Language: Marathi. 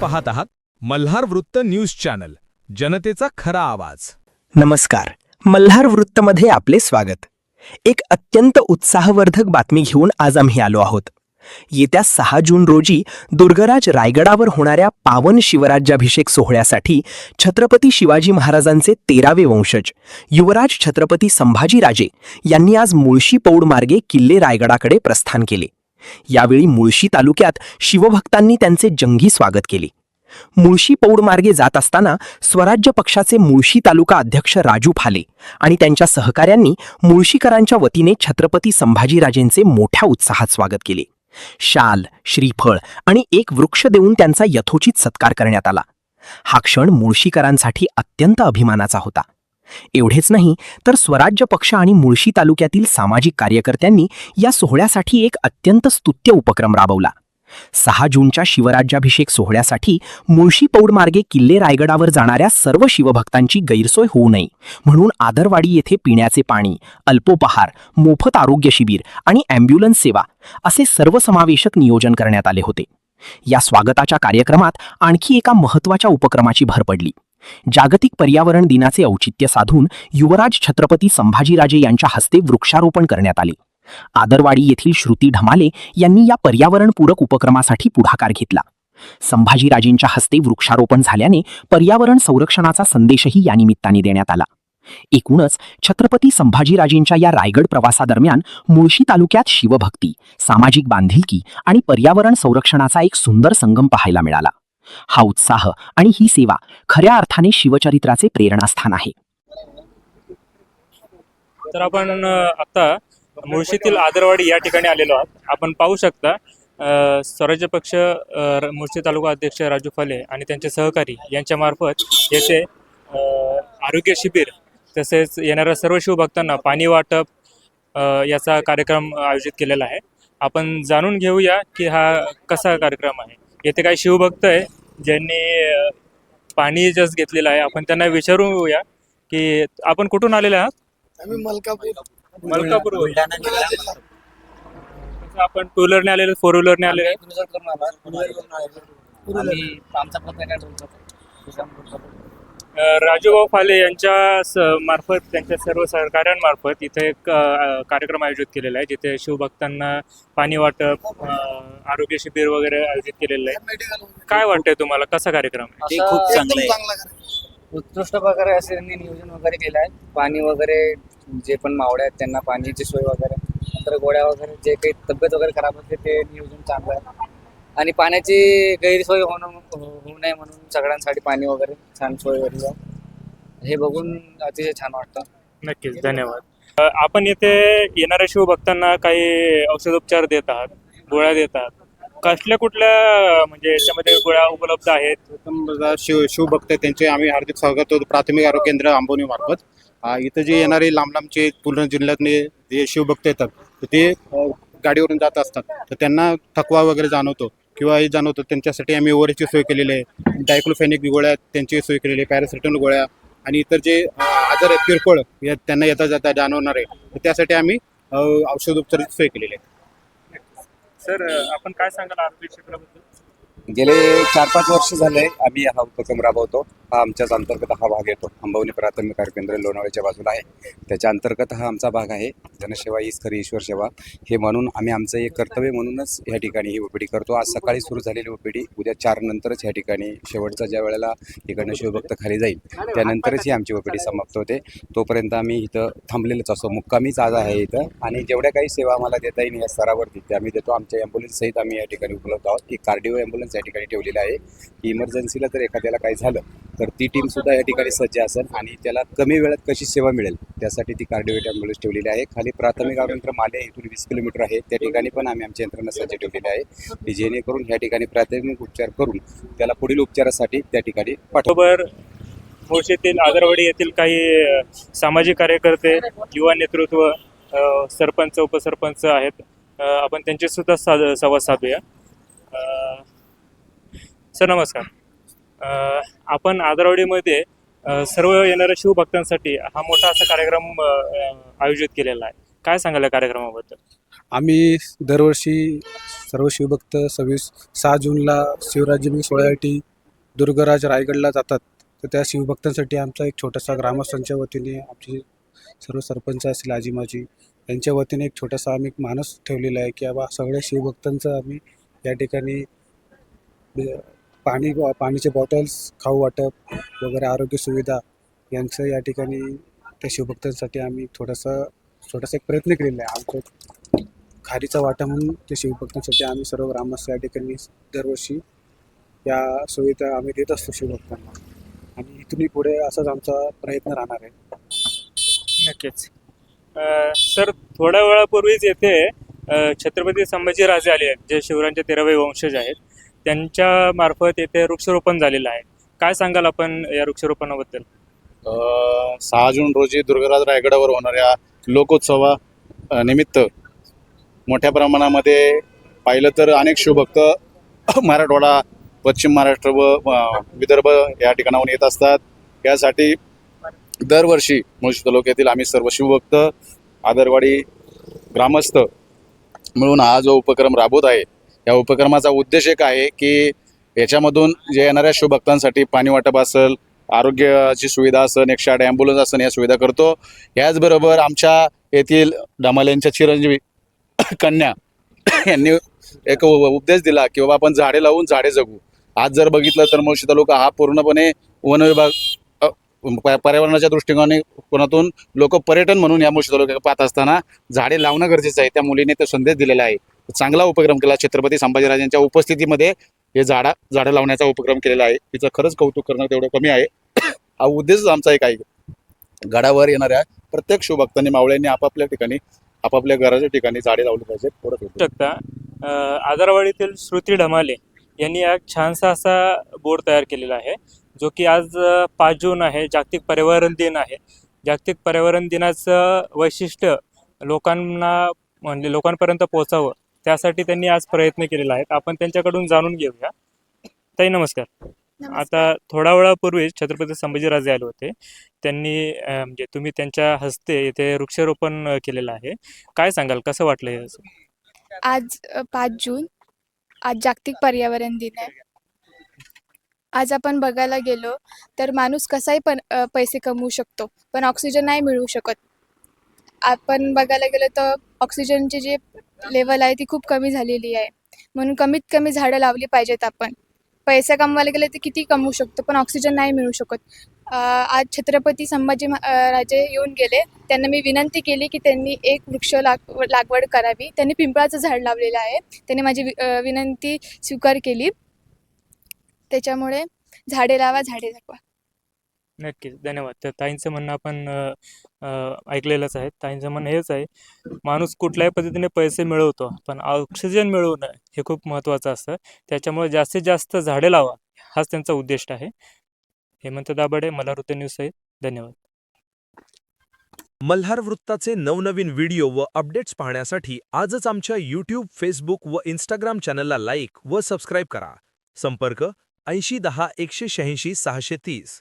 पाहत आहात मल्हार वृत्त न्यूज चॅनल, जनतेचा खरा आवाज। नमस्कार, मल्हार वृत्तमध्ये आपले स्वागत। एक अत्यंत उत्साहवर्धक बातमी घेऊन आज आम्ही आलो आहोत। येत्या 6 जून रोजी दुर्गराज रायगडावर होणाऱ्या पावन शिवराज्याभिषेक सोहळ्यासाठी छत्रपती शिवाजी महाराजांचे 13वे वंशज युवराज छत्रपती संभाजीराजे यांनी आज मुळशी पौड मार्गे किल्ले रायगडाकडे प्रस्थान केले। यावेळी मुळशी तालुक्यात शिवभक्तांनी त्यांचे जंगी स्वागत केले। मुळशी पौड मार्गे जात असताना स्वराज्य पक्षाचे मुळशी तालुका अध्यक्ष राजू फाले आणि त्यांच्या सहकाऱ्यांनी मुळशीकरांच्या वतीने छत्रपती संभाजीराजेंचे मोठ्या उत्साहात स्वागत केले। शाल, श्रीफळ आणि एक वृक्ष देऊन त्यांचा यथोचित सत्कार करण्यात आला। हा क्षण मुळशीकरांसाठी अत्यंत अभिमानाचा होता। एवढेच नाही तर स्वराज्य पक्ष आणि मुळशी तालुक्यातील सामाजिक कार्यकर्त्यांनी या सोहळ्यासाठी एक अत्यंत स्तुत्य उपक्रम राबवला। 6 जूनच्या शिवराज्याभिषेक सोहळ्यासाठी मुळशी पौड मार्गे किल्ले रायगडावर जाणाऱ्या सर्व शिवभक्तांची गैरसोय होऊ नये म्हणून आदरवाडी येथे पिण्याचे पाणी, अल्पोपहार, मोफत आरोग्य शिबिर आणि ॲम्ब्युलन्स सेवा असे सर्वसमावेशक नियोजन करण्यात आले होते। या स्वागताच्या कार्यक्रमात आणखी एका महत्त्वाच्या उपक्रमाची भर पडली। जागतिक पर्यावरण दिनाचे औचित्य साधून युवराज छत्रपती संभाजीराजे यांच्या हस्ते वृक्षारोपण करण्यात आले। आदरवाडी येथील श्रुती ढमाले यांनी या पर्यावरणपूरक उपक्रमासाठी पुढाकार घेतला। संभाजीराजेंच्या हस्ते वृक्षारोपण झाल्याने पर्यावरण संरक्षणाचा संदेशही या निमित्ताने देण्यात आला। एकूणच छत्रपती संभाजीराजेंच्या या रायगड प्रवासादरम्यान मुळशी तालुक्यात शिवभक्ती, सामाजिक बांधिलकी आणि पर्यावरण संरक्षणाचा एक सुंदर संगम पाहायला मिळाला। हा उत्साह आणि ही सेवा खऱ्या अर्थाने शिवचरित्राचे प्रेरणास्थान आहे। तर आपण आता मुळशीतील आदरवाडी या ठिकाणी आलेलो आहोत। आपण पाहू शकता स्वराज्य पक्ष मुळशी तालुका अध्यक्ष राजू फाले आणि त्यांचे सहकारी यांच्या मार्फत येथे आरोग्य शिबिर तसेच येणाऱ्या सर्व शिवभक्तांना पाणी वाटप याचा कार्यक्रम आयोजित केलेला आहे। आपण जाणून घेऊया की हा कसा कार्यक्रम आहे। येथे काही शिवभक्त आहे ज्यांनी पाणी जस्ट घेतलेलं आहे। आपण त्यांना विचारूया की आपण कुठून आलेले आहात? आम्ही मलकापूर आपण टू व्हीलरने आलेले, 4 व्हीलरने आलेले? राजूभाऊ फाले यांच्या मार्फत त्यांच्या सर्व सहकाऱ्यांमार्फत इथे एक कार्यक्रम आयोजित केलेला आहे जिथे शिवभक्तांना पाणी वाटप, आरोग्य शिबिर वगैरे आयोजित केलेलं आहे। काय वाटतंय तुम्हाला, कसा कार्यक्रम आहे? ते खूप चांगलं आहे, उत्कृष्ट प्रकारे असे त्यांनी नियोजन वगैरे केलं आहे। पाणी वगैरे जे पण मावळे आहेत त्यांना पाण्याची सोय वगैरे, नंतर गोळ्या वगैरे, जे काही तब्येत वगैरे खराब असते ते नियोजन चांगलं आहे। आणि पाण्याची गैरसोय होऊ नये म्हणून सगळ्यांसाठी पाणी वगैरे छान सोय वगैरे हे बघून अतिशय छान वाटतं। नक्कीच, धन्यवाद। आपण येथे येणाऱ्या शिवभक्तांना काही औषधोपचार देत आहात, गोळ्या देत आहात, कुठल्या म्हणजे याच्यामध्ये गोळ्या उपलब्ध आहेत? शिवभक्त त्यांचे आम्ही हार्दिक स्वागत करतो प्राथमिक आरोग्य केंद्र आंबोनी मार्फत। इथं जे येणारे लांब लांबचे पूर्ण जिल्ह्यातले जे शिवभक्त येतात ते गाडीवरून जात असतात, तर त्यांना थकवा वगैरे जाणवतो किंवा हे जाणवतो, त्यांच्यासाठी आम्ही ओव्हरची सोय केलेली आहे। डायक्लोफेनिक गोळ्या त्यांची सोय केलेली आहे, पॅरासिटामॉल गोळ्या आणि इतर जे आजार आहेत किरकोळ त्यांना येता जाता जाणवणार आहे, तर त्यासाठी आम्ही औषधोपचाराची सोय केलेली आहे। सर, आपण काय सांगाल आरोग्य क्षेत्राबद्दल? गेले 4-5 वर्ष झाले आम्ही हा उपक्रम राबवतो। हा आमच्याच अंतर्गत हा भाग येतो। अंबवणे प्राथमिक आरोग्य केंद्र लोणावळ्याच्या बाजूला आहे, त्याच्या अंतर्गत हा आमचा भाग आहे। जनसेवा हीच खरी ईश्वर सेवा हे म्हणून आम्ही आमचं एक कर्तव्य म्हणूनच ह्या ठिकाणी ही ओपीडी करतो। आज सकाळी सुरू झालेली ओपीडी उद्या 4 नंतरच ह्या ठिकाणी शेवटचा ज्या वेळेला इकडनं शिवभक्त खाली जाईल त्यानंतरच ही आमची ओपीडी समाप्त होते। तोपर्यंत आम्ही इथं थांबलेलंच असतो, मुक्कामीच आज आहे इथं। आणि जेवढ्या काही सेवा आम्हाला देता येईल या स्तरावरती ते आम्ही देतो। आमच्या ॲम्ब्युलन्स सहित आम्ही या ठिकाणी उपलब्ध आहोत। एक कार्डिओ ॲम्ब्युलन्स या ठिकाणी ठेवलेली आहे की इमर्जन्सीला जर एखाद्याला काही झालं तर ती टीमसुद्धा या ठिकाणी सज्ज असेल आणि त्याला कमी वेळात कशी सेवा मिळेल त्यासाठी ती कार्डिओ ॲम्ब्युलन्स ठेवलेली आहे। खाली प्राथमिक आरोग्य केंद्र माले इथून 20 किलोमीटर आहे, त्या ठिकाणी पण आम्ही आमची यंत्रणा सज्ज ठेवलेली आहे की जेणेकरून ह्या ठिकाणी प्राथमिक उपचार करून त्याला पुढील उपचारासाठी त्या ठिकाणी पाठवबर मुळशीतील आदरवाडी येथील काही सामाजिक कार्यकर्ते, युवा नेतृत्व, सरपंच, उपसरपंच आहेत। आपण त्यांचे सुद्धा संवाद साधूया। सर, नमस्कार। आपण आदरवाडीमध्ये सर्व येणाऱ्या शिवभक्तांसाठी हा मोठा असा कार्यक्रम आयोजित केलेला आहे, काय सांगाल या कार्यक्रमाबद्दल? आम्ही दरवर्षी सर्व शिवभक्त 6 जूनला शिवराज्याभिषेक सोहळ्यासाठी दुर्गराज रायगडला जातात, तर त्या शिवभक्तांसाठी आमचा एक छोटासा ग्रामस्थांच्या वतीने आमचे सर्व सरपंच असतील आजी माजी यांच्या वतीने एक छोटासा आम्ही एक मानस ठेवलेला आहे की बाबा सगळ्या शिवभक्तांचं आम्ही या ठिकाणी पाणीचे बॉटल्स, खाऊ वाटप वगैरे आरोग्य सुविधा यांचं या ठिकाणी त्या शिवभक्तांसाठी आम्ही छोटासा एक प्रयत्न केलेला आहे. आमचं खारीचा वाटा म्हणून त्या शिवभक्तांसाठी आम्ही सर्व ग्रामस्थ या ठिकाणी दरवर्षी या सुविधा आम्ही देत असतो शिवभक्तांना आणि इथूनही पुढे असाच आमचा प्रयत्न राहणार आहे. नक्कीच. सर, थोड्या वेळापूर्वीच येथे छत्रपती संभाजीराजे आले आहेत, जे शिवरायांचे 13वे वंशज आहेत. त्यांच्या मार्फत येथे वृक्षारोपण झालेलं आहे. काय सांगाल आपण या वृक्षारोपणाबद्दल? 6 जून रोजी दुर्गराज रायगडावर होणाऱ्या लोकोत्सवा निमित्त मोठ्या प्रमाणामध्ये पाहिलं तर अनेक शिवभक्त मराठवाडा, पश्चिम महाराष्ट्र व विदर्भ या ठिकाणाहून येत असतात. यासाठी दरवर्षी मुळशी तालुक्यातील आम्ही सर्व शिवभक्त, आदरवाडी ग्रामस्थ मिळून हा जो उपक्रम राबवत आहे, या उपक्रमाचा उद्देश एक आहे की याच्यामधून जे येणाऱ्या शिवभक्तांसाठी पाणी वाटप असेल, आरोग्याची सुविधा असेल, 108 ॲम्ब्युलन्स असेल, या सुविधा करतो. याचबरोबर आमच्या येथील डमाल्यांच्या चिरंजीवी कन्या यांनी एक उपदेश दिला की बाबा आपण झाडे लावून झाडे जगू. आज जर बघितलं तर मुळशी तालुका हा पूर्णपणे वन विभाग पर्यावरणाच्या दृष्टिकोनातून लोक पर्यटन म्हणून या मुळशी तालुक्यात पाहत असताना झाडे लावणं गरजेचं आहे. त्या मुलीने तो संदेश दिलेला आहे. चांगला उपक्रम केला. छत्रपती संभाजीराजांच्या उपस्थितीमध्ये हे झाडं लावण्याचा उपक्रम केलेला आहे. तिचं खरंच कौतुक करणं तेवढं कमी आहे. हा उद्देशच आमचा एक आहे. गडावर येणाऱ्या प्रत्येक शिवभक्तांनी, मावळ्यांनी आपापल्या ठिकाणी, आपापल्या घराच्या ठिकाणी झाडे लावली पाहिजेत. शकता आदरवाडीतील श्रुती ढमाले यांनी एक छानसा असा बोर्ड तयार केलेला आहे, जो की आज 5 जून आहे, जागतिक पर्यावरण दिन आहे. जागतिक पर्यावरण दिनाचं वैशिष्ट्य लोकांपर्यंत पोहोचावं, त्यासाठी त्यांनी आज प्रयत्न केलेला आहे. आपण त्यांच्याकडून जाणून घेऊया. ताई, नमस्कार. आता थोड्या वेळापूर्वी छत्रपती संभाजीराजे आले होते. त्यांनी म्हणजे तुम्ही त्यांच्या हस्ते इथे वृक्षारोपण केलेलं आहे. काय सांगाल, कसं वाटलं हे? आज 5 जून, आज जागतिक पर्यावरण दिन आहे. आज आपण बघायला गेलो तर माणूस कसाही पण पैसे कमवू शकतो, पण ऑक्सिजन नाही मिळवू शकत. आपण बघायला गेलो तर ऑक्सिजनची जी लेवल आहे ती खूप कमी झालेली आहे. म्हणून कमीत कमी झाडं लावली पाहिजेत. आपण पैसे कमवायला गेले तर किती कमवू शकतो, पण ऑक्सिजन नाही मिळू शकत. आज छत्रपती संभाजी राजे येऊन गेले. त्यांना मी विनंती केली की त्यांनी एक वृक्ष लागवड करावी. त्यांनी पिंपळाचं झाड लावलेलं आहे. त्यांनी माझी विनंती स्वीकार केली. त्याच्यामुळे झाडे लावा, झाडे जगवा. नक्कीच, धन्यवाद. तर ताईंचं म्हणणं आपण ऐकलेलंच आहे. ताईंचं म्हणणं हेच आहे, माणूस कुठल्याही पद्धतीने पैसे मिळवतो, पण ऑक्सिजन मिळवणं हे खूप महत्त्वाचं असतं. त्याच्यामुळे जास्तीत जास्त झाडे लावा, हाच त्यांचा उद्देश आहे. हेमंत दाभाडे, मल्हार वृत्त न्यूज सहित. धन्यवाद. मल्हार वृत्ताचे नवनवीन व्हिडिओ व अपडेट्स पाहण्यासाठी आजच आमच्या यूट्यूब, फेसबुक व इंस्टाग्राम चॅनलला लाईक व सबस्क्राईब करा. संपर्क 80 10 186 630.